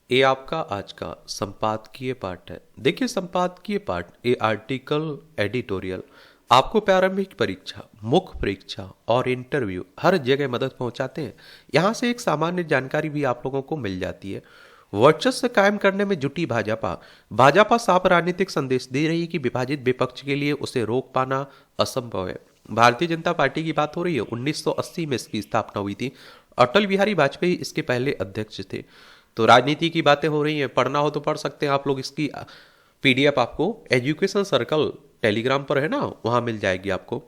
ये आपका आज का संपादकीय पाठ है। देखिए, संपादकीय पाठ ये आर्टिकल, एडिटोरियल आपको प्रारंभिक परीक्षा, मुख्य परीक्षा और इंटरव्यू हर जगह मदद पहुंचाते हैं। यहाँ से एक सामान्य जानकारी भी आप लोगों को मिल जाती है। वर्चस्व कायम करने में जुटी भाजपा भाजपा साफ राजनीतिक संदेश दे रही है कि विभाजित विपक्ष के लिए उसे रोक पाना असंभव है। भारतीय जनता पार्टी की बात हो रही है। 1980 में इसकी स्थापना हुई थी। अटल बिहारी वाजपेयी इसके पहले अध्यक्ष थे। तो राजनीति की बातें हो रही हैं, पढ़ना हो तो पढ़ सकते हैं आप लोग। इसकी पीडीएफ आपको एजुकेशन सर्कल टेलीग्राम पर है ना, वहां मिल जाएगी आपको।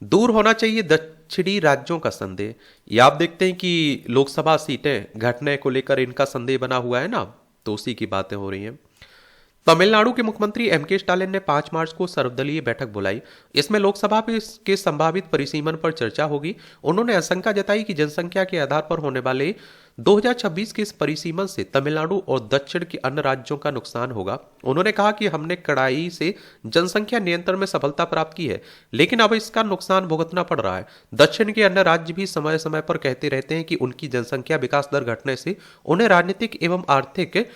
दूर होना चाहिए दक्षिणी राज्यों का संदेह। ये आप देखते हैं कि लोकसभा सीटें घटने को लेकर इनका संदेह बना हुआ है ना, तो उसी की बातें हो रही हैं। तमिलनाडु के मुख्यमंत्री एम.के. स्टालिन ने 5 मार्च को सर्वदलीय बैठक बुलाई। इसमें लोकसभा के संभावित परिसीमन पर चर्चा होगी। उन्होंने आशंका जताई कि जनसंख्या के आधार पर होने वाले 2026 के इस परिसीमन से तमिलनाडु और दक्षिण के अन्य राज्यों का नुकसान होगा। उन्होंने कहा कि हमने कड़ाई से जनसंख्या नियंत्रण में सफलता प्राप्त की है, लेकिन अब इसका नुकसान भुगतना पड़ रहा है। दक्षिण के अन्य राज्य भी समय समय पर कहते रहते हैं कि उनकी जनसंख्या विकास दर घटने से उन्हें राजनीतिक एवं आर्थिक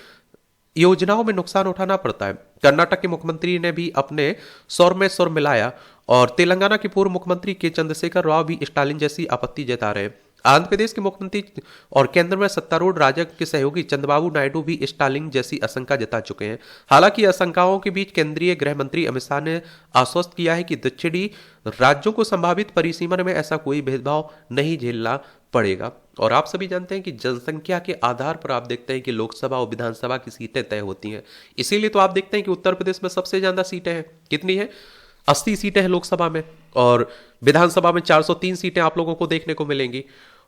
योजनाओं में नुकसान उठाना पड़ता है। कर्नाटक के मुख्यमंत्री ने भी अपने स्वर में स्वर मिलाया और तेलंगाना के पूर्व मुख्यमंत्री के चंद्रशेखर राव भी स्टालिन जैसी आपत्ति जता रहे हैं। आंध्र प्रदेश के मुख्यमंत्री और केंद्र में सत्तारूढ़ राजग के सहयोगी चंद्रबाबू नायडू भी स्टालिन जैसी आशंका जता चुके हैं। हालांकि आशंकाओं के बीच केंद्रीय गृह मंत्री अमित शाह ने आश्वस्त किया है कि दक्षिणी राज्यों को संभावित परिसीमन में ऐसा कोई भेदभाव नहीं झेलना पड़ेगा। और आप सभी जानते हैं कि जनसंख्या के आधार पर आप देखते हैं कि लोकसभा और विधानसभा की सीटें तय होती हैं। इसीलिए तो आप देखते हैं कि उत्तर प्रदेश में सबसे ज्यादा सीटें हैं। कितनी है? 80 सीटें हैं लोकसभा में, और विधानसभा में 403 सीटें आप लोगों को देखने को मिलेंगी।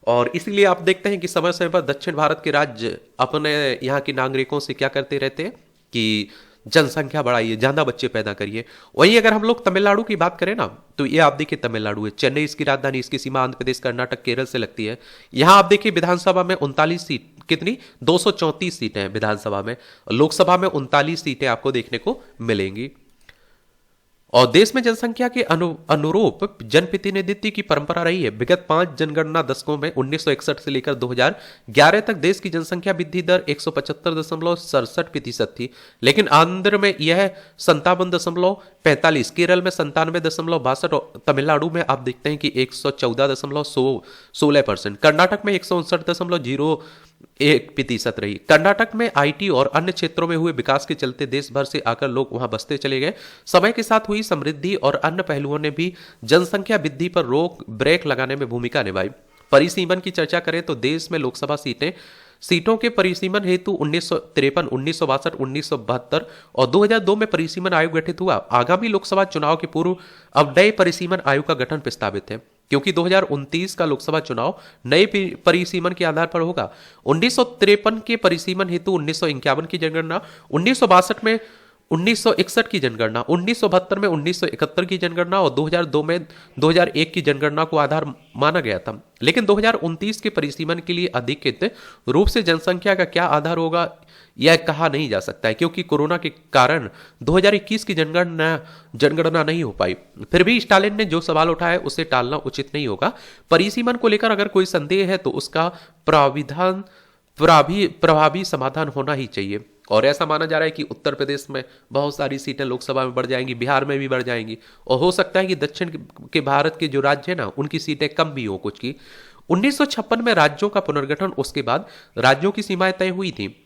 और इसीलिए आप देखते हैं कि समय समय पर दक्षिण भारत के राज्य अपने यहाँ के नागरिकों से क्या करते रहते हैं कि जनसंख्या बढ़ाइए, ज्यादा बच्चे पैदा करिए। वहीं अगर हम लोग तमिलनाडु की बात करें ना, तो ये आप देखिए तमिलनाडु है, चेन्नई इसकी राजधानी, इसकी सीमा आंध्र प्रदेश, कर्नाटक, केरल से लगती है। यहां आप देखिए विधानसभा में 39 सीट, कितनी 234 सीटें हैं विधानसभा में, लोकसभा में 39 सीटें आपको देखने को मिलेंगी। और देश में जनसंख्या के अनुरूप जनप्रतिनिधित्व की परंपरा रही है। विगत 5 जनगणना दशकों में 1961 से लेकर 2011 तक देश की जनसंख्या वृद्धि दर 175.67% थी, लेकिन आंध्र में यह 57.45, केरल में 97.62 और तमिलनाडु में आप देखते हैं कि 114.16%, कर्नाटक में 159.01% रही। कर्नाटक में आईटी और अन्य क्षेत्रों में हुए विकास के चलते देश भर से आकर लोग वहां बसते चले गए। समय के साथ हुई समृद्धि और अन्य पहलुओं ने भी जनसंख्या वृद्धि पर रोक ब्रेक लगाने में भूमिका निभाई। परिसीमन की चर्चा करें तो देश में लोकसभा सीटों के परिसीमन हेतु 1953, 1962, 1972 और 2002 में परिसीमन आयोग गठित हुआ। आगामी लोकसभा चुनाव के पूर्व अब नए परिसीमन आयोग का गठन प्रस्तावित है, क्योंकि 2029 का लोकसभा चुनाव नए परिसीमन के आधार पर होगा। 1953 के परिसीमन हेतु 1951 की जनगणना, 1962 में 1961 की जनगणना, 1972 में 1971 की जनगणना और 2002 में 2001 की जनगणना को आधार माना गया था। लेकिन 2029 के परिसीमन के लिए अधिकृत रूप से जनसंख्या का क्या आधार होगा यह कहा नहीं जा सकता है, क्योंकि कोरोना के कारण 2021 की जनगणना नहीं हो पाई। फिर भी स्टालिन ने जो सवाल उठाया उसे टालना उचित नहीं होगा। परिसीमन को लेकर अगर कोई संदेह है तो उसका प्रभावी समाधान होना ही चाहिए। और ऐसा माना जा रहा है कि उत्तर प्रदेश में बहुत सारी सीटें लोकसभा में बढ़ जाएंगी, बिहार में भी बढ़ जाएंगी, और हो सकता है कि दक्षिण के भारत के जो राज्य है ना, उनकी सीटें कम भी हो कुछ की। 1956 में राज्यों का पुनर्गठन, उसके बाद राज्यों की सीमाएं तय हुई थी।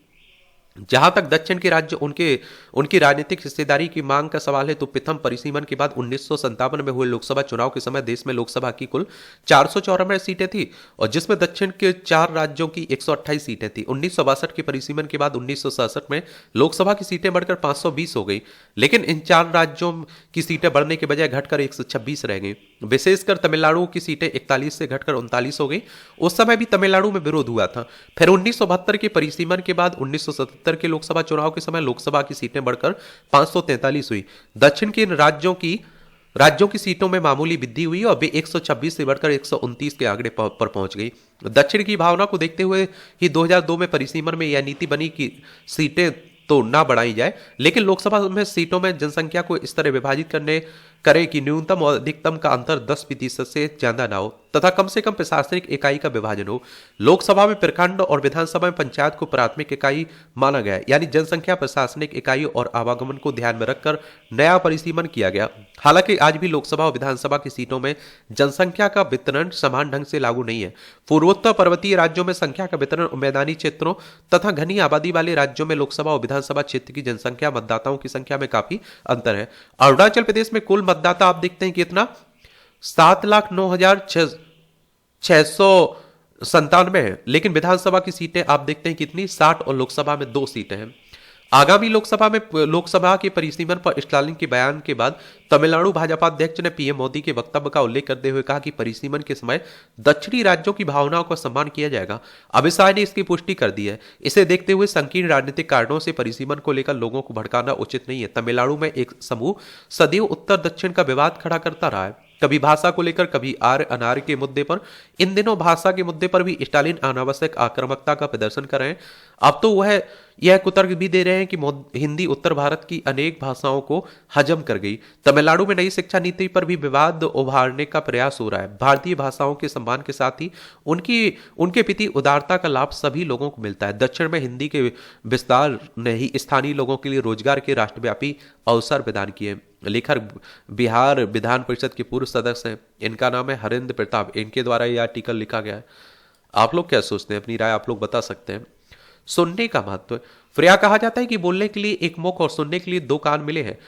जहां तक दक्षिण के राज्य उनकी राजनीतिक हिस्सेदारी की मांग का सवाल है, तो प्रथम परिसीमन के बाद 1957 में हुए लोकसभा चुनाव के समय देश में लोकसभा की कुल 494 सीटें थी, और जिसमें दक्षिण के 4 राज्यों की 128 सीटें थी। 1962 के परिसीमन के बाद 1967 में लोकसभा की सीटें बढ़कर 520 हो गई, लेकिन इन 4 राज्यों की सीटें बढ़ने के बजाय घटकर 126 रह गई। विशेषकर तमिलनाडु की सीटें 41 से घटकर 39 हो गई। उस समय भी तमिलनाडु में विरोध हुआ था। फिर 1972 के परिसीमन के बाद 1977 के लोकसभा चुनाव के समय लोकसभा की सीटें बढ़कर 543 हुई। दक्षिण के राज्यों की सीटों में मामूली वृद्धि हुई और वे 126 से बढ़कर 129 के आंकड़े पर पहुंच गई। दक्षिण की भावना को देखते हुए ही 2002 में परिसीमन में यह नीति बनी कि सीटें तो ना बढ़ाई जाए, लेकिन लोकसभा में सीटों में जनसंख्या को इस तरह विभाजित करने करें कि न्यूनतम और अधिकतम का अंतर 10% से ज्यादा ना हो तथा कम से कम प्रशासनिक इकाई का विभाजन हो। लोकसभा में प्रखंड और विधानसभा में पंचायत को प्राथमिक इकाई माना गया है, यानी जनसंख्या प्रशासनिक इकाई और आवागमन को ध्यान में रखकर नया परिसीमन किया गया। हालांकि आज भी लोकसभा और विधानसभा की सीटों में जनसंख्या का वितरण समान ढंग से लागू नहीं है। पूर्वोत्तर पर्वतीय राज्यों में संख्या का वितरण और मैदानी क्षेत्रों तथा घनी आबादी वाले राज्यों में लोकसभा और विधानसभा क्षेत्र की जनसंख्या मतदाताओं की संख्या में काफी अंतर है। अरुणाचल प्रदेश में कुल मतदाता आप देखते हैं कितना, 7,09,697 है, लेकिन विधानसभा की सीटें आप देखते हैं कितनी, 60 और लोकसभा में 2 सीटें हैं। आगामी लोकसभा के परिसीमन पर स्टालिन के बयान के बाद तमिलनाडु भाजपा अध्यक्ष ने पीएम मोदी के वक्तव्य का उल्लेख करते हुए कहा कि परिसीमन के समय दक्षिणी राज्यों की भावनाओं का सम्मान किया जाएगा। अमित शाह ने इसकी पुष्टि कर दी है। इसे देखते हुए संकीर्ण राजनीतिक कारणों से परिसीमन को लेकर लोगों को भड़काना उचित नहीं है। तमिलनाडु में एक समूह सदैव उत्तर दक्षिण का विवाद खड़ा करता रहा है, कभी भाषा को लेकर, कभी आर्य अनार्य के मुद्दे पर। इन दिनों भाषा के मुद्दे पर भी स्टालिन अनावश्यक आक्रामकता का प्रदर्शन कर रहे हैं। अब तो वह यह कुतर्क भी दे रहे हैं कि हिंदी उत्तर भारत की अनेक भाषाओं को हजम कर गई। तमिलनाडु में नई शिक्षा नीति पर भी विवाद उभारने का प्रयास हो रहा है। भारतीय भाषाओं के सम्मान के साथ ही उनके प्रति उदारता का लाभ सभी लोगों को मिलता है। दक्षिण में हिंदी के विस्तार ने ही स्थानीय लोगों के लिए रोजगार के राष्ट्रव्यापी अवसर प्रदान किए। लेखक बिहार विधान परिषद के पूर्व सदस्य हैं, इनका नाम है हरेंद्र प्रताप। इनके द्वारा यह आर्टिकल लिखा गया है। आप लोग क्या सोचते हैं, अपनी राय आप लोग बता सकते हैं। सुनने का महत्व। फ्रेया कहा जाता है कि बोलने के लिए एक मुख और सुनने के लिए 2 कान मिले हैं,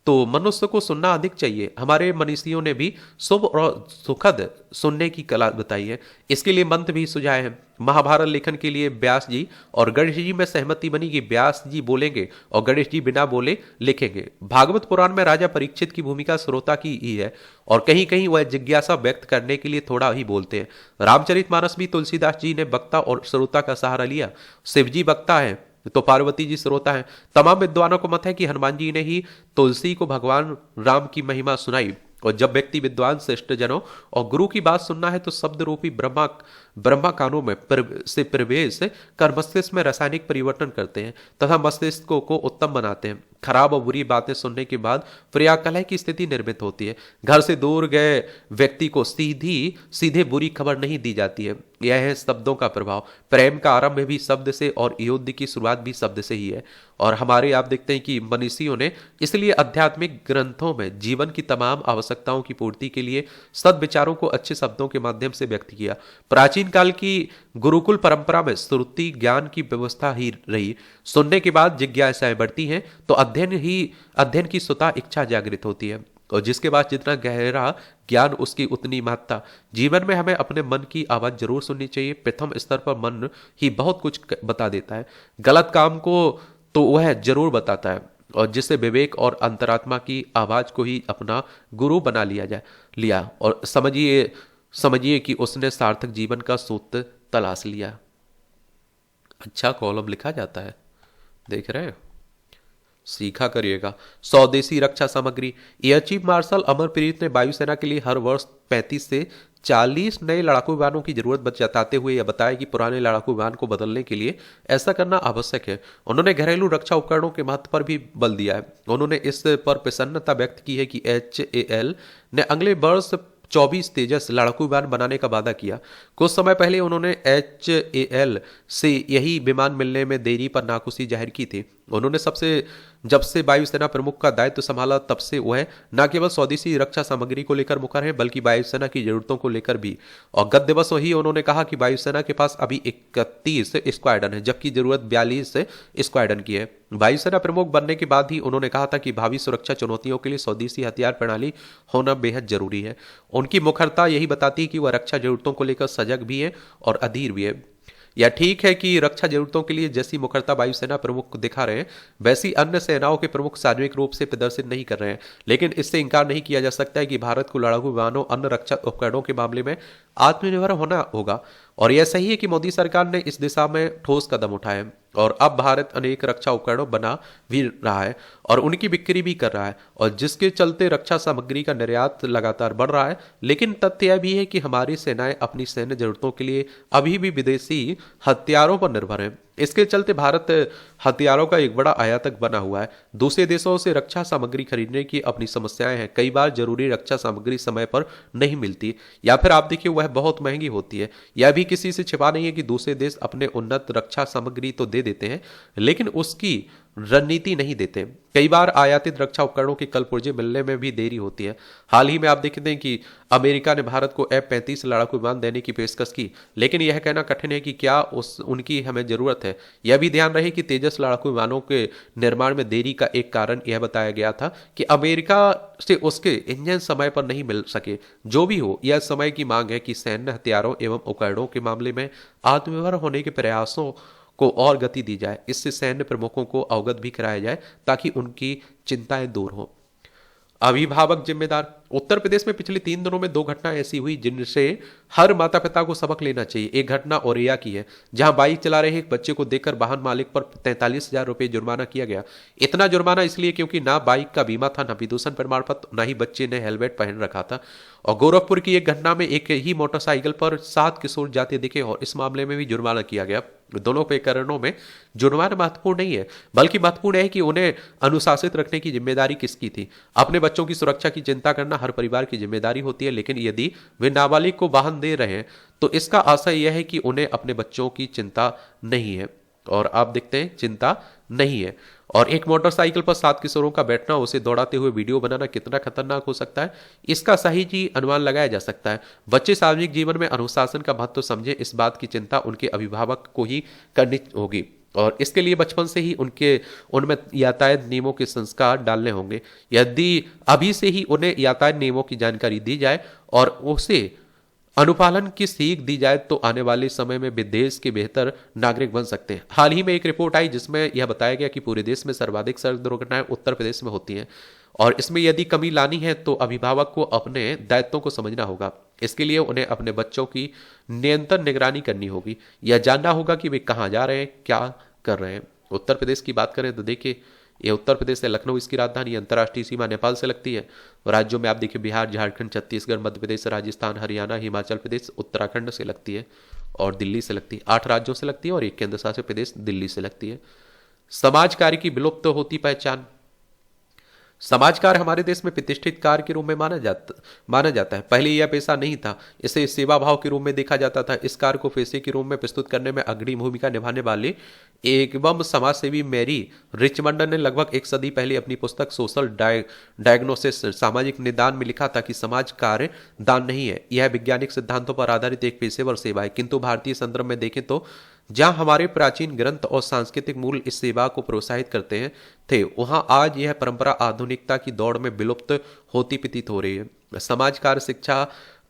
तो मनुष्य को सुनना अधिक चाहिए। हमारे मनीषियों ने भी शुभ और सुखद सुनने की कला बताई है। इसके लिए मंत्र भी सुझाए हैं। महाभारत लेखन के लिए व्यास जी और गणेश जी में सहमति बनी कि व्यास जी बोलेंगे और गणेश जी बिना बोले लिखेंगे। भागवत पुराण में राजा परीक्षित की भूमिका श्रोता की ही है और कहीं कहीं वह जिज्ञासा व्यक्त करने के लिए थोड़ा ही बोलते हैं। रामचरितमानस भी तुलसीदास जी ने वक्ता और श्रोता का सहारा लिया। शिव जी वक्ता है तो पार्वती जी श्रोता हैं। तमाम विद्वानों को मत है कि हनुमान जी ने ही तुलसी को भगवान राम की महिमा सुनाई। और जब व्यक्ति विद्वान श्रेष्ठ जनों और गुरु की बात सुनना है तो शब्द रूपी ब्रह्मा कानों में से प्रवेश कर मस्तिष्क में रासायनिक परिवर्तन करते हैं तथा मस्तिष्क को उत्तम बनाते हैं। खराब और बुरी बातें सुनने के बाद प्रियाकलह की स्थिति निर्मित होती है। घर से दूर गए व्यक्ति को सीधे बुरी खबर नहीं दी जाती है। यह है शब्दों का प्रभाव। प्रेम का आरंभ भी शब्द से और युद्ध की शुरुआत भी शब्द से ही है। और हमारे आप देखते हैं कि मनीषियों ने इसलिए आध्यात्मिक ग्रंथों में जीवन की तमाम आवश्यकताओं की पूर्ति के लिए सद्विचारों को अच्छे शब्दों के माध्यम से व्यक्त किया। प्राचीन काल की गुरुकुल परंपरा में श्रुति ज्ञान की व्यवस्था ही रही। सुनने के बाद जिज्ञासाएं बढ़ती हैं तो अध्ययन की स्वतः इच्छा जागृत होती है और जिसके बाद जितना गहरा ज्ञान उसकी उतनी महत्ता। जीवन में हमें अपने मन की आवाज जरूर सुननी चाहिए। प्रथम स्तर पर मन ही बहुत कुछ बता देता है। गलत काम को तो वह जरूर बताता है और जिससे विवेक और अंतरात्मा की आवाज को ही अपना गुरु बना लिया और समझिए कि उसने सार्थक जीवन का सूत्र तलाश लिया। अच्छा कॉलम लिखा जाता है, देख रहे हैं, सीखा करिएगा। स्वदेशी रक्षा सामग्री। एयर चीफ मार्शल अमरप्रीत ने वायुसेना के लिए हर वर्ष 35 से 40 नए लड़ाकू विमानों की जरूरत जताते हुए यह बताया कि पुराने लड़ाकू विमान को बदलने के लिए ऐसा करना आवश्यक है। उन्होंने घरेलू रक्षा उपकरणों के महत्व पर भी बल दिया है। उन्होंने इस पर प्रसन्नता व्यक्त की है कि HAL ने अगले वर्ष 24 तेजस लड़ाकू विमान बनाने का वादा किया। कुछ समय पहले उन्होंने HAL से यही विमान मिलने में देरी पर नाखुशी जाहिर की थी। उन्होंने जब से वायुसेना प्रमुख का दायित्व संभाला तब से वह न केवल स्वदेशी रक्षा सामग्री को लेकर मुखर है बल्कि वायुसेना की जरूरतों को लेकर भी। और गत दिवस ही उन्होंने कहा कि वायुसेना के पास अभी 31 स्क्वाड्रन है जबकि जरूरत 42 स्क्वाड्रन की है। वायुसेना प्रमुख बनने के बाद ही उन्होंने कहा था कि भावी सुरक्षा चुनौतियों के लिए स्वदेशी हथियार प्रणाली होना बेहद जरूरी है। उनकी मुखरता यही बताती है कि वह रक्षा जरूरतों को लेकर सजग भी है और अधीर भी है। यह ठीक है कि रक्षा जरूरतों के लिए जैसी मुखरता वायुसेना प्रमुख दिखा रहे हैं वैसी अन्य सेनाओं के प्रमुख सार्वजनिक रूप से प्रदर्शित नहीं कर रहे हैं, लेकिन इससे इंकार नहीं किया जा सकता है कि भारत को लड़ाकू विमानों अन्य रक्षा उपकरणों के मामले में आत्मनिर्भर होना होगा। और यह सही है कि मोदी सरकार ने इस दिशा में ठोस कदम उठाए और अब भारत अनेक रक्षा उपकरणों बना भी रहा है और उनकी बिक्री भी कर रहा है और जिसके चलते रक्षा सामग्री का निर्यात लगातार बढ़ रहा है। लेकिन तथ्य यह भी है कि हमारी सेनाएं अपनी सैन्य जरूरतों के लिए अभी भी विदेशी हथियारों पर निर्भर हैं। इसके चलते भारत हथियारों का एक बड़ा आयातक बना हुआ है। दूसरे देशों से रक्षा सामग्री खरीदने की अपनी समस्याएं हैं। कई बार जरूरी रक्षा सामग्री समय पर नहीं मिलती, या फिर आप देखिए वह बहुत महंगी होती है। यह भी किसी से छिपा नहीं है कि दूसरे देश अपने उन्नत रक्षा सामग्री तो दे देते हैं, लेकिन उसकी रणनीति नहीं देते। कई बार आयातित रक्षा उपकरणों के कल पुर्जे मिलने में भी देरी होती है। हाल ही में आप देखते हैं कि अमेरिका ने भारत को F-35 लड़ाकू विमान देने की पेशकश की, लेकिन यह कहना कठिन है कि क्या उनकी हमें जरूरत है। यह भी ध्यान रहे कि तेजस लड़ाकू विमानों के निर्माण में देरी का एक कारण यह बताया गया था कि अमेरिका से उसके इंजन समय पर नहीं मिल सके। जो भी हो, यह समय की मांग है कि सैन्य हथियारों एवं उपकरणों के मामले में आत्मनिर्भर होने के प्रयासों को और गति दी जाए। इससे सैन्य प्रमुखों को अवगत भी कराया जाए ताकि उनकी चिंताएं दूर हो। अभिभावक जिम्मेदार। उत्तर प्रदेश में पिछले 3 दिनों में 2 घटना ऐसी हुई जिनसे हर माता पिता को सबक लेना चाहिए। एक घटना औरैया की है, जहां बाइक चला रहे एक बच्चे को देखकर वाहन मालिक पर 43,000 रुपए जुर्माना किया गया। इतना जुर्माना इसलिए क्योंकि ना बाइक का बीमा था, ना विदूषण प्रमाण पत्र, ना ही बच्चे ने हेलमेट पहन रखा था। और गोरखपुर की एक घटना में एक ही मोटरसाइकिल पर 7 किशोर जाते दिखे और इस मामले में भी जुर्माना किया गया। दोनों प्रकरणों में जुर्माना महत्वपूर्ण नहीं है, बल्कि महत्वपूर्ण है कि उन्हें अनुशासित रखने की जिम्मेदारी किसकी थी। अपने बच्चों की सुरक्षा की चिंता करना हर परिवार की जिम्मेदारी होती है, लेकिन यदि वे नाबालिग को वाहन दे रहे हैं तो इसका आशय यह है कि उन्हें अपने बच्चों की चिंता नहीं है। और आप देखते हैं चिंता नहीं है। और एक मोटरसाइकिल पर 7 किशोरों का बैठना, उसे दौड़ाते हुए वीडियो बनाना कितना खतरनाक हो सकता है, इसका सही जी अनुमान लगाया जा सकता है। बच्चे सार्वजनिक जीवन में अनुशासन का महत्व समझे, इस बात की चिंता उनके अभिभावक को ही करनी होगी और इसके लिए बचपन से ही उनमें यातायात नियमों के संस्कार डालने होंगे। यदि अभी से ही उन्हें यातायात नियमों की जानकारी दी जाए और उसे अनुपालन की सीख दी जाए तो आने वाले समय में देश के बेहतर नागरिक बन सकते हैं। हाल ही में एक रिपोर्ट आई जिसमें यह बताया गया कि पूरे देश में सर्वाधिक सड़क दुर्घटनाएं उत्तर प्रदेश में होती हैं और इसमें यदि कमी लानी है तो अभिभावक को अपने दायित्वों को समझना होगा। इसके लिए उन्हें अपने बच्चों की निरंतर निगरानी करनी होगी। यह जानना होगा कि वे कहाँ जा रहे हैं, क्या कर रहे हैं। उत्तर प्रदेश की बात करें तो देखिए, ये उत्तर प्रदेश से लखनऊ इसकी राजधानी, अंतर्राष्ट्रीय सीमा नेपाल से लगती है। राज्यों में आप देखिए बिहार, झारखंड, छत्तीसगढ़, मध्य प्रदेश, राजस्थान, हरियाणा, हिमाचल प्रदेश, उत्तराखंड से लगती है और दिल्ली से लगती है। 8 राज्यों से लगती है और एक केंद्र शासित प्रदेश दिल्ली से लगती है। समाज कार्य की विलुप्त होती पहचान। समाज कार्य हमारे देश में प्रतिष्ठित कार्य के रूप में माना जाता है। पहले यह पेशा नहीं था, इसे सेवा भाव के रूप में देखा जाता था। इस कार्य को पेशे के रूप में प्रस्तुत करने में अग्रणी भूमिका निभाने वाले एवं समाजसेवी मैरी रिचमंड ने लगभग 1 सदी पहले अपनी पुस्तक सोशल डायग्नोसिस सामाजिक निदान में लिखा था कि समाज कार्य दान नहीं है, यह वैज्ञानिक सिद्धांतों पर आधारित एक पेशेवर सेवा है। किंतु भारतीय संदर्भ में देखें तो जहां हमारे प्राचीन ग्रंथ और सांस्कृतिक मूल इस सेवा को प्रोत्साहित करते हैं थे, वहां आज यह परंपरा आधुनिकता की दौड़ में विलुप्त होती प्रतीत हो रही है। समाज कार्य शिक्षा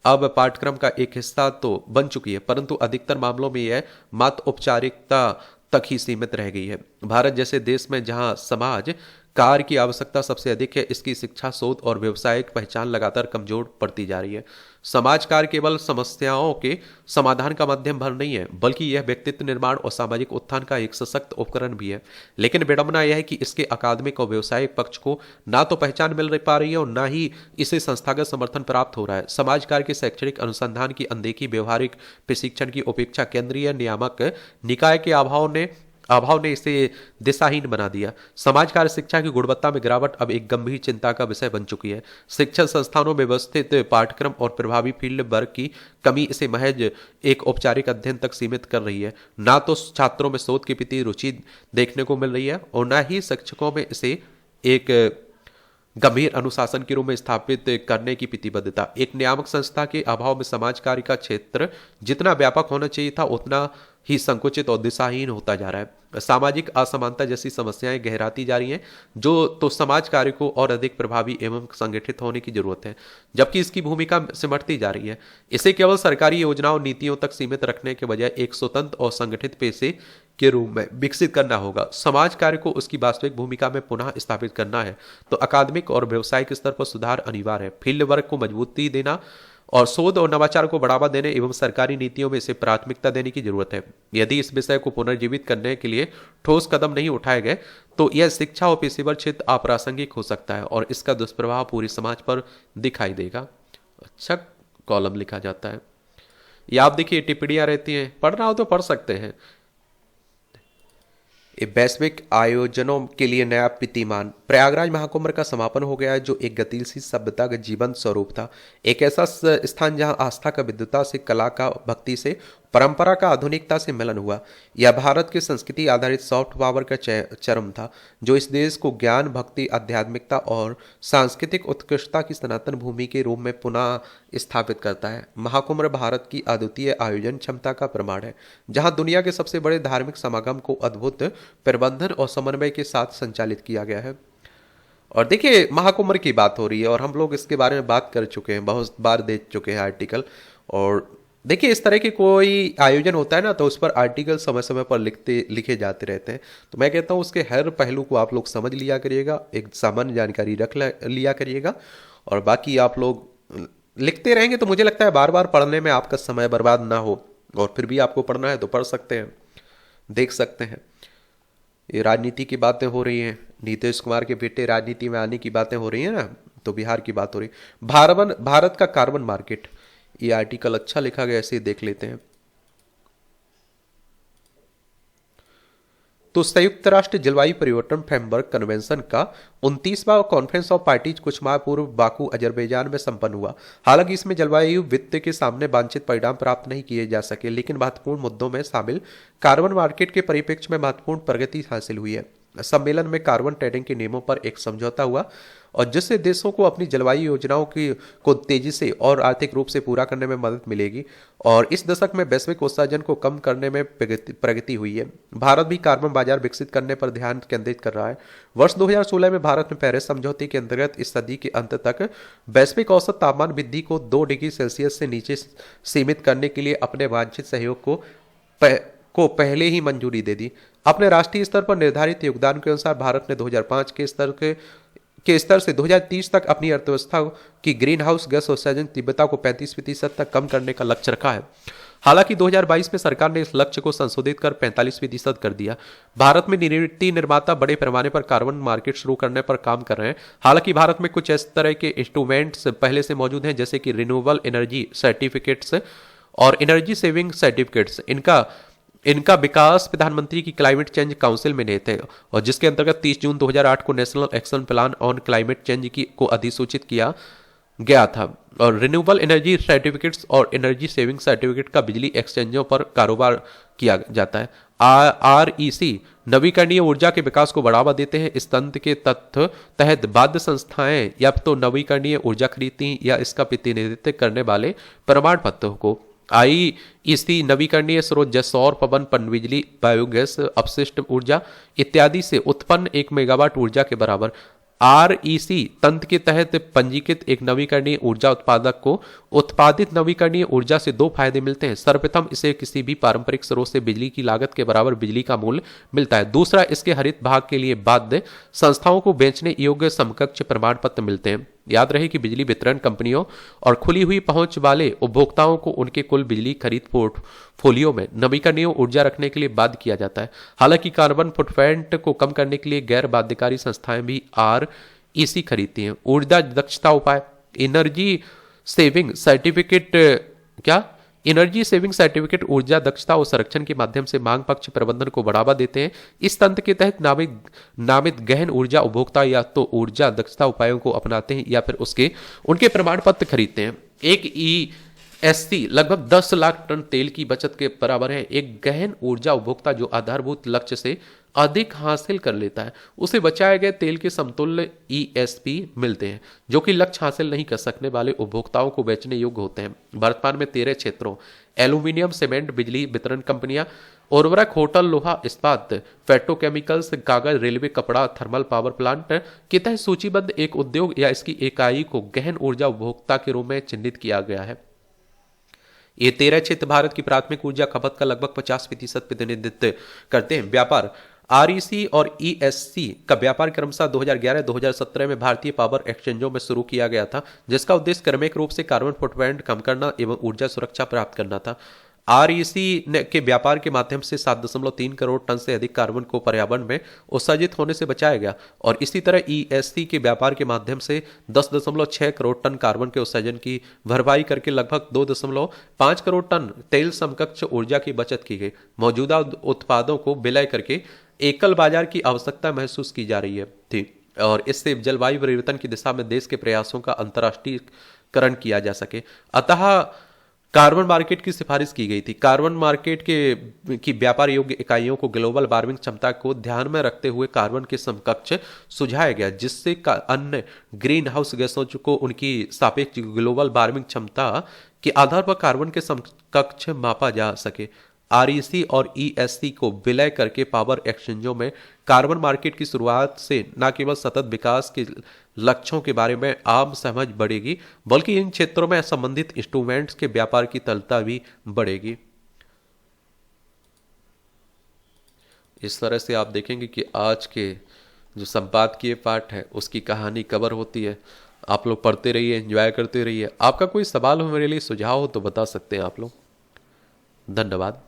अब पाठ्यक्रम का एक हिस्सा तो बन चुकी है, परंतु अधिकतर मामलों में यह मात्र औपचारिकता तक ही सीमित रह गई है। भारत जैसे देश में जहां समाज कार्य की आवश्यकता सबसे अधिक है, इसकी शिक्षा, शोध और व्यावसायिक पहचान लगातार कमजोर पड़ती जा रही है। समाज कार्य केवल समस्याओं के समाधान का माध्यम भर नहीं है, बल्कि यह व्यक्तित्व निर्माण और सामाजिक उत्थान का एक सशक्त उपकरण भी है। लेकिन विडंबना यह है कि इसके अकादमिक और व्यावसायिक पक्ष को ना तो पहचान मिल पा रही है और ना ही इसे संस्थागत समर्थन प्राप्त हो रहा है। समाज कार्य के शैक्षणिक अनुसंधान की अनदेखी, व्यवहारिक प्रशिक्षण की उपेक्षा, केंद्रीय नियामक निकाय के अभाव ने इसे दिशाहीन बना दिया। समाज कार्य शिक्षा की गुणवत्ता में गिरावट अब एक गंभीर चिंता का विषय बन चुकी है। शिक्षण संस्थानों में व्यवस्थित पाठ्यक्रम और प्रभावी फील्ड वर्क की कमी इसे महज एक औपचारिक अध्ययन तक सीमित कर रही है। ना तो छात्रों में शोध के प्रति रुचि देखने को मिल रही है और ना ही शिक्षकों में इसे एक गंभीर अनुशासन के रूप में स्थापित करने की प्रतिबद्धता। एक नियामक संस्था के अभाव में समाज कार्य का क्षेत्र जितना व्यापक होना चाहिए था उतना ही संकुचित और दिशाहीन होता जा रहा है। सामाजिक असमानता जैसी समस्याएं गहराती जा रही हैं, जो तो समाज कार्य को और अधिक प्रभावी एवं संगठित होने की जरूरत है, जबकि इसकी भूमिका सिमटती जा रही है। इसे केवल सरकारी योजनाओं, नीतियों तक सीमित रखने के बजाय एक स्वतंत्र और संगठित पेशे के रूप में विकसित करना होगा। समाज कार्य को उसकी वास्तविक भूमिका में पुनः स्थापित करना है तो अकादमिक और व्यावसायिक स्तर पर सुधार अनिवार्य है। फील्ड वर्क को मजबूती देना और शोध और नवाचार को बढ़ावा देने एवं सरकारी नीतियों में इसे प्राथमिकता देने की जरूरत है। यदि इस विषय को पुनर्जीवित करने के लिए ठोस कदम नहीं उठाए गए तो यह शिक्षा और पेशेवर क्षेत्र अप्रासंगिक हो सकता है और इसका दुष्प्रभाव पूरे समाज पर दिखाई देगा। अच्छा कॉलम लिखा जाता है, या आप देखिए टिप्पणियां रहती हैं, पढ़ना हो तो पढ़ सकते हैं। ये वैश्विक आयोजनों के लिए नया कीर्तिमान। प्रयागराज महाकुंभ का समापन हो गया है, जो एक गतिशील सभ्यता का जीवंत स्वरूप था। एक ऐसा स्थान जहां आस्था का विद्वता से, कला का भक्ति से, परंपरा का आधुनिकता से मिलन हुआ। यह भारत की संस्कृति आधारित सॉफ्ट पावर का चरम था, जो इस देश को ज्ञान, भक्ति, आध्यात्मिकता और सांस्कृतिक उत्कृष्टता की सनातन भूमि के रूप में पुनः स्थापित करता है। महाकुंभ भारत की अद्वितीय आयोजन क्षमता का प्रमाण है, जहां दुनिया के सबसे बड़े धार्मिक समागम को अद्भुत प्रबंधन और समन्वय के साथ संचालित किया गया है। और देखिए, महाकुंभ की बात हो रही है और हम लोग इसके बारे में बात कर चुके हैं, बहुत बार देख चुके हैं आर्टिकल। और देखिए, इस तरह की कोई आयोजन होता है ना, तो उस पर आर्टिकल समय समय पर लिखे जाते रहते हैं। तो मैं कहता हूँ उसके हर पहलू को आप लोग समझ लिया करिएगा, एक सामान्य जानकारी रख लिया करिएगा, और बाकी आप लोग लिखते रहेंगे तो मुझे लगता है बार बार पढ़ने में आपका समय बर्बाद ना हो। और फिर भी आपको पढ़ना है तो पढ़ सकते हैं, देख सकते हैं। ये राजनीति की बातें हो रही हैं, नीतीश कुमार के बेटे राजनीति में आने की बातें हो रही हैं ना, तो बिहार की बात हो रही है। भारत का कार्बन मार्केट, ये आर्टिकल अच्छा लिखा गया, ऐसे देख लेते हैं। तो संयुक्त राष्ट्र जलवायु परिवर्तन फ्रेमवर्क कन्वेंशन का 29वां कॉन्फ्रेंस ऑफ पार्टीज कुछ माह पूर्व बाकू अजरबैजान में संपन्न हुआ। हालांकि इसमें जलवायु वित्त के सामने वांछित परिणाम प्राप्त नहीं किए जा सके, लेकिन महत्वपूर्ण मुद्दों में शामिल कार्बन मार्केट के परिप्रेक्ष्य में महत्वपूर्ण प्रगति हासिल हुई है। सम्मेलन में कार्बन ट्रेडिंग के नियमों पर एक समझौता हुआ, और जिससे देशों को अपनी जलवायु योजनाओं को तेजी से और आर्थिक रूप से पूरा करने में मदद मिलेगी। और इस दशक में वैश्विक उत्सर्जन को कम करने में प्रगति हुई है। भारत भी कार्बन बाजार विकसित करने पर ध्यान केंद्रित कर रहा है। वर्ष 2016 में भारत ने पेरिस समझौते के अंतर्गत इस सदी के अंत तक वैश्विक औसत तापमान वृद्धि को 2 डिग्री सेल्सियस से नीचे सीमित करने के लिए अपने वांछित सहयोग को पहले ही मंजूरी दे दी। अपने राष्ट्रीय स्तर पर निर्धारित योगदान के अनुसार भारत ने 2005 के स्तर से 2030 तक अपनी अर्थव्यवस्था की ग्रीन हाउस गैस उत्सर्जन तीव्रता को 35% तक कम करने का लक्ष्य रखा है। हालांकि 2022 में सरकार ने इस लक्ष्य को संशोधित कर 45% कर दिया। भारत में नीति निर्माता बड़े पैमाने पर कार्बन मार्केट शुरू करने पर काम कर रहे हैं। हालांकि भारत में कुछ इस तरह के इंस्ट्रूमेंट्स पहले से मौजूद हैं, जैसे कि रिन्यूएबल एनर्जी सर्टिफिकेट्स और एनर्जी सेविंग सर्टिफिकेट्स। इनका विकास प्रधानमंत्री की क्लाइमेट चेंज काउंसिल में निहित है, और जिसके अंतर्गत 30 जून 2008 को national action plan on climate change को अधिसूचित किया गया था। और रिन्यूएबल एनर्जी सर्टिफिकेट्स और एनर्जी सेविंग सर्टिफिकेट का बिजली एक्सचेंजों पर कारोबार किया जाता है। आरईसी नवीकरणीय ऊर्जा के विकास को बढ़ावा देते हैं। इस तंत्र के तहत बाध्य संस्थाएं या तो नवीकरणीय ऊर्जा खरीदती या इसका प्रतिनिधित्व करने वाले प्रमाण पत्रों को आईईसी नवीकरणीय स्रोत जैसे सौर, पवन, पनबिजली, बायोगैस, अपशिष्ट ऊर्जा इत्यादि से उत्पन्न 1 मेगावाट ऊर्जा के बराबर। आरईसी तंत्र के तहत पंजीकृत एक नवीकरणीय ऊर्जा उत्पादक को उत्पादित नवीकरणीय ऊर्जा से 2 फायदे मिलते हैं। सर्वप्रथम, इसे किसी भी पारंपरिक स्रोत से बिजली की लागत के बराबर बिजली का मूल्य मिलता है। दूसरा, इसके हरित भाग के लिए बाध्य संस्थाओं को बेचने योग्य समकक्ष प्रमाण पत्र मिलते हैं। याद रहे कि बिजली वितरण कंपनियों और खुली हुई पहुंच वाले उपभोक्ताओं को उनके कुल बिजली खरीद पोर्टफोलियो में नवीकरणीय ऊर्जा रखने के लिए बाध्य किया जाता है। हालांकि कार्बन फुटप्रिंट को कम करने के लिए गैर बाध्यकारी संस्थाएं भी आरईसी खरीदती हैं। ऊर्जा दक्षता उपाय, एनर्जी सेविंग सर्टिफिकेट ऊर्जा दक्षता और संरक्षण के माध्यम से मांग पक्ष प्रबंधन को बढ़ावा देते हैं। इस तंत्र के तहत नामित गहन ऊर्जा उपभोक्ता या तो ऊर्जा दक्षता उपायों को अपनाते हैं या फिर उनके प्रमाण पत्र खरीदते हैं। एक ईएससी लगभग 10 लाख टन तेल की बचत के बराबर है। एक गहन ऊर्जा उपभोक्ता जो आधारभूत लक्ष्य से अधिक हासिल कर लेता है, उसे बचाए गए तेल के समतुल्य ईएसपी मिलते हैं, जो कि लक्ष्य हासिल नहीं कर सकने वाले उपभोक्ताओं को बेचने योग्य होते हैं। वर्तमान में 13 क्षेत्रों एल्यूमिनियम, सीमेंट, बिजली वितरण कंपनियां, उर्वरक, होटल, लोहा इस्पात, पेट्रोकेमिकल्स, कागज, रेलवे, कपड़ा, थर्मल पावर प्लांट के तहत सूचीबद्ध एक उद्योग या इसकी इकाई को गहन ऊर्जा उपभोक्ता के रूप में चिन्हित किया गया है। ये 13 क्षेत्र भारत की प्राथमिक ऊर्जा खपत का लगभग 50% प्रतिनिधित्व करते हैं। व्यापार, आरईसी और ईएससी का व्यापार क्रमशः 2011-2017 में भारतीय पावर एक्सचेंजों में शुरू किया गया था, जिसका उद्देश्य क्रमिक रूप से कार्बन फुटप्रिंट कम करना एवं ऊर्जा सुरक्षा प्राप्त करना था। आरईसी के व्यापार के माध्यम से 7.3 करोड़ टन से अधिक कार्बन को पर्यावरण में उत्सर्जित होने से बचाया गया, और इसी तरह ईएससी के व्यापार के माध्यम से 10.6 करोड़ टन कार्बन के उत्सर्जन की भरपाई करके लगभग 2.5 करोड़ टन तेल समकक्ष ऊर्जा की बचत की गई। मौजूदा उत्पादों को विलय करके एकल बाजार की आवश्यकता महसूस की जा रही थी, और इससे जलवायु परिवर्तन की दिशा में देश के प्रयासों का अंतर्राष्ट्रीयकरण किया जा सके। अतः कार्बन मार्केट की सिफारिश की गई थी। कार्बन मार्केट के की व्यापार योग्य इकाइयों को ग्लोबल वार्मिंग क्षमता को ध्यान में रखते हुए कार्बन के समकक्ष सुझाया गया, जिससे अन्य ग्रीन हाउस गैसों को उनकी सापेक्ष ग्लोबल वार्मिंग क्षमता के आधार पर कार्बन के समकक्ष मापा जा सके। आरईसी और ईएससी को विलय करके पावर एक्सचेंजों में कार्बन मार्केट की शुरुआत से न केवल सतत विकास के लक्ष्यों के बारे में आम समझ बढ़ेगी, बल्कि इन क्षेत्रों में संबंधित इंस्ट्रूमेंट्स के व्यापार की तरलता भी बढ़ेगी। इस तरह से आप देखेंगे कि आज के जो संपादकीय पाठ है उसकी कहानी कवर होती है। आप लोग पढ़ते रहिए, एंजॉय करते रहिए। आपका कोई सवाल हो, मेरे लिए सुझाव हो तो बता सकते हैं आप लोग। धन्यवाद।